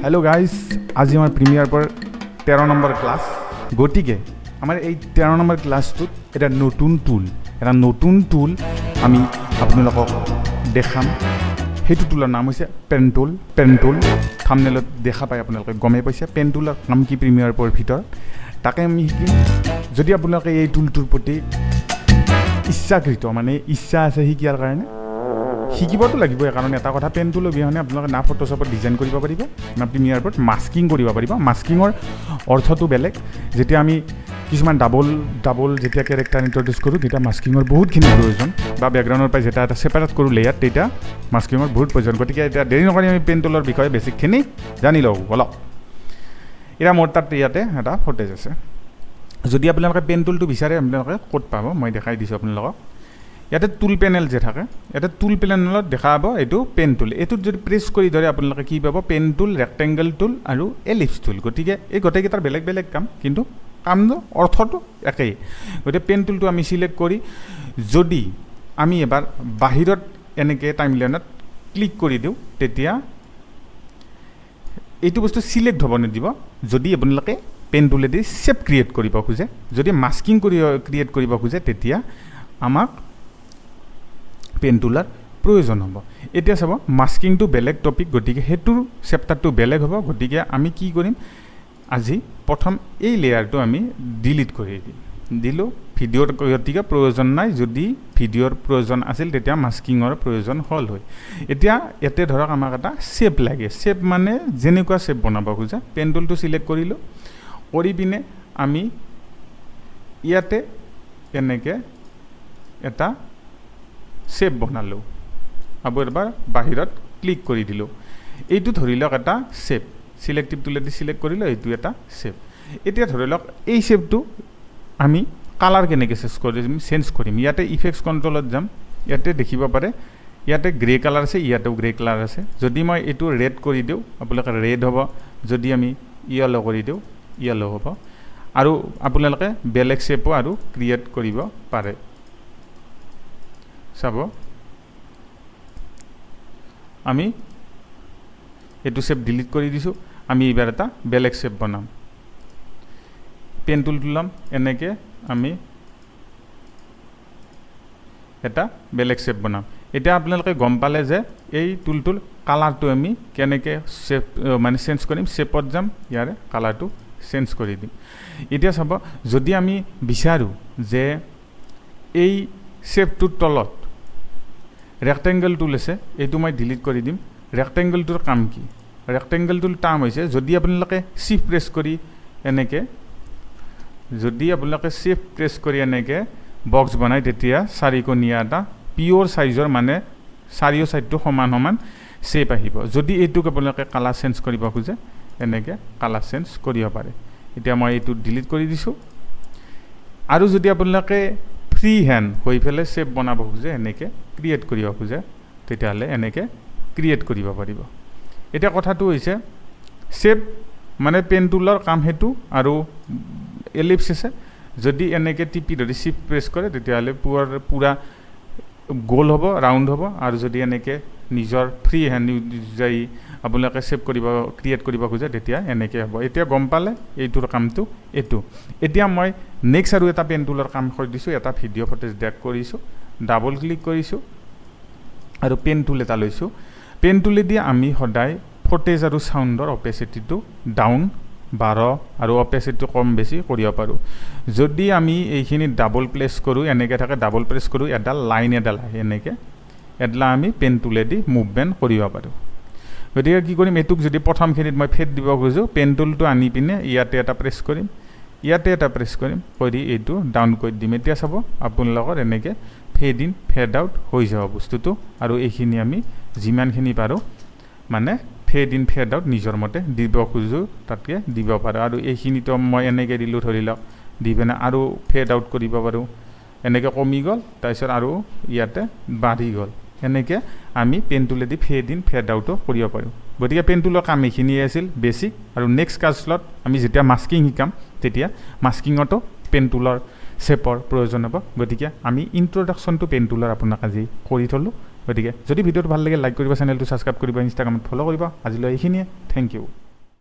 hello guys आज आम premier पर 13 number class गति के आम 13 नम्बर क्लास एट नतुन टूल आम अपन देखाम সেইটো টুলৰ নাম হৈছে পেন টুল থাম্বনেলত দেখা পায় আপোনালোকে গমে পাইছে পেন টুলৰ নাম কি প্ৰিমিয়াৰ পৰ ভিতৰত তাকে আমি শিকিম যদি আপোনালোকে এই টুলটোৰ প্ৰতি ইচ্ছাকৃত মানে ইচ্ছা আছে শিকিয়াৰ কাৰণে শিকিবতো লাগিবই কাৰণ এটা কথা পেন টুল অবিহনে আপোনালোকে না ফটোশ্বপত ডিজাইন কৰিব পাৰিব না প্ৰিমিয়াৰ পৰত মাস্কিং কৰিব পাৰিব মাস্কিঙৰ অৰ্থটো বেলেগ যেতিয়া আমি কিছুমান ডাবল যেতিয়া কেৰেক্টাৰ ইন্ট্ৰডিউস কৰো তেতিয়া মাস্কিঙৰ বহুতখিনি প্ৰয়োজন বা ব্যাকগ্ৰাউণ্ডৰ পাই যেটা এটা সেপাৰেট কৰো লেয়াৰ তেতিয়া মাস্কিঙৰ বহুত প্ৰয়োজন গতিকে এটা দেৰি নকৰি আমি পেন টুলৰ বিষয়ে বেছিকখিনি জানি লওঁ বলক এৰা মোৰ তাত ইয়াতে এটা ফুটেজ আছে যদি আপোনালোকে পেন টুলটো বিচাৰে আপোনালোকে ক'ত পাব মই দেখাই দিছো আপোনালোকক ইয়াতে টুল পেনেল যে থাকে এটা টুল পেনেলত দেখাব এটো পেন টুল এটো যদি প্ৰেছ কৰি ধৰে আপোনালোকে কি পাব পেন টুল ৰেক্টেংগল টুল আৰু এলিপস টুল গতিকে এই গটেকেটাৰ বেলেগ কাম কিন্তু কামটো অৰ্থটো একেই গতে পেন টুলটো আমি সিলেক্ট কৰি যদি আমি এবাৰ বাহিৰত এনেকে টাইমলাইনত ক্লিক কৰি দিও তেতিয়া এইটো বস্তু সিলেক্ট হ'ব নিদিব যদি আপোনালোকে পেন টুলেদি শেপ ক্ৰিয়েট কৰিব খোজে যদি মাস্কিং কৰি ক্ৰিয়েট কৰিব খোজে তেতিয়া আমাক পেন টুলাৰ প্ৰয়োজন হ'ব এতিয়া চাব মাস্কিং টু বেলেগ টপিক গতিকে হেতুৰ চেপ্টাৰটো বেলেগ হ'ব গতিকে আমি কি কৰিম আজি প্ৰথম এই লেয়াৰটো আমি ডিলিট কৰি দিলো ভিডিওৰ গতিকে প্ৰয়োজন নাই যদি ভিডিওৰ প্ৰয়োজন আছিল তেতিয়া মাস্কিঙৰ প্ৰয়োজন হল হয় এতিয়া এতে ধৰক আমাক এটা শেপ লাগে শেপ মানে যেনেকুৱা শেপ বনাব খোজা পেন টুলটো সিলেক্ট কৰিলো কৰি পিনে আমি ইয়াতে এনেকে এটা শেপ বনালো আবো এবাৰ বাহিৰত ক্লিক কৰি দিলো এইটো ধৰি লওক এটা শেপ সিলেক্টিভ টুলেদি সিলেক্ট কৰিলো এইটো এটা শেপ এতিয়া ধৰি লওক এই শেপটো আমি কালাৰ কেনেকৈ চেঞ্জ কৰিম ইয়াতে ইফেক্টস কন্ট্ৰোলত যাম ইয়াতে দেখিব পাৰে ইয়াতে গ্ৰে কালাৰ আছে ইয়াতেও গ্ৰে কালাৰ আছে যদি মই এটো ৰেড কৰি দিও আপোনালোকে ৰেড হ'ব যদি আমি ইয়েলো কৰি দিও ইয়েলো হ'ব আৰু আপোনালোকে বেলেগ শেপো আৰু ক্ৰিয়েট কৰিব পাৰে চাব আমি এটো শেপ ডিলিট কৰি দিছো আমি এবাৰ এটা বেলেগ শেপ বনাম পেন টুল তুলাম এনেকে আমি এটা বেলেগ শেপ বনাম এতিয়া আপোনালোকে গম পালে যে এই টুলটোৰ কালাৰটো আমি কেনেকে শেপ মানে চেঞ্জ কৰিম শেপত যাম ইয়াৰে কালাৰটো চেঞ্জ কৰি দিম এতিয়া চাব যদি আমি বিচাৰো যে এই শেপটোৰ তলত ৰেক্টেংগল টুল আছে এইটো মই ডিলিট কৰি দিম ৰেক্টেংগল টুৰ কাম কি ৰেক্টেংগল টুল টাম হৈছে যদি আপোনালোকে শিফট প্ৰেছ কৰি এনেকে যদি আপোনালোকে শিফট প্ৰেছ কৰি এনেকে বক্স বনাই তেতিয়া চাৰিকোণীয়া এটা পিওৰ সাইজৰ মানে চাৰিও সাইডটো সমান শেপ আহিব যদি এইটোক আপোনালোকে কালাৰ চেঞ্জ কৰিব খোজে এনেকে কালাৰ চেঞ্জ কৰিব পাৰে এতিয়া মই এইটো ডিলিট কৰি দিছো আৰু যদি আপোনালোকে ফ্ৰী হ্যান্ড হৈ ফেলে শেপ বনাব খোজে এনেকে ক্ৰিয়েট কৰিব খোজে তেতিয়ালে এনেকে ক্ৰিয়েট কৰিব পাৰিব এটা কথাটো হৈছে শেপ মানে পেন টুলৰ কাম হেতু আৰু এলিপস আছে যদি এনেকে টিপি ধৰি শিফট প্ৰেছ কৰে তেতিয়ালে পুৰা গোল হ'ব ৰাউন্ড হ'ব আৰু যদি এনেকে নিজৰ ফ্ৰী হ্যান্ড যাই আপোনালোকে শেপ কৰিব ক্ৰিয়েট কৰিব খোজে তেতিয়া এনেকে হ'ব এতিয়া গম পালে এইটোৰ কামটো এটো এতিয়া মই নেক্সট আৰু এটা পেন টুলৰ কাম কৰি দিছো এটা ভিডিও ফুটেজ ড্ৰেগ কৰিছো ডাবল ক্লিক কৰিছো আৰু পেন টুল এটা লৈছো পেন টুলেদি আমি সদায় ফুটেজ আৰু সাউন্ডৰ অপেসিটিটো ডাউন 12 আৰু অপেসিটিটো কম বেছি কৰিব পাৰো যদি আমি এইখিনি ডাবল প্লেস কৰো এনেকে থাকে ডাবল প্ৰেছ কৰো এডাল লাইন এডাল আহে এনেকে এডলা আমি পেন টুলেদি মুভমেন্ট কৰিব পাৰো গতিকে কি কৰিম এটুক যদি প্ৰথম খিনিত মই ফেড দিব খুজো পেন টুলটো আনি পিনে ইয়াতে এটা প্ৰেছ কৰিম ইয়াতে এটা প্ৰেছ কৰিম কৰি এইটো ডাউন কৰি দিম এতিয়া চাব আপোনালোকৰ এনেকে ফেড ইন ফেড আউট হৈ যাব বস্তুটো আৰু এইখিনি আমি যিমানখিনি পাৰো মানে ফেড ইন ফেড আউট নিজৰ মতে দিব খুজো তাতকে দিব পাৰো আৰু এইখিনিটো মই এনেকে দিলো ধৰি লওক দিবেনা আৰু ফেড আউট কৰিব পাৰো এনেকে কমি গল তাৰপিছত আৰু ইয়াতে বাঢ়ি গল এনেকে আমি পেন টুলেদি ফেড ইন ফেড আউটো কৰিব পাৰো গতিকে পেন টুলৰ কাম এইখিনি আছিল বেসিক আৰু নেক্সট ক্লাছত আমি যেতিয়া মাস্কিং শিকাম তেতিয়া মাস্কিংটো পেন টুলৰ শেপৰ প্ৰয়োজন হ'ব গতিকে আমি ইন্ট্ৰোডাকশন টু পেন টুলৰ আপোনাক আজি কৰি থলো গতিকে যদি ভিডিওটো ভাল লাগে লাইক কৰিব চেনেলটো সাবস্ক্ৰাইব কৰিব ইনষ্টাগ্ৰামত ফলো কৰিব আজিলৈ এইখিনিয়ে থ্যাংক ইউ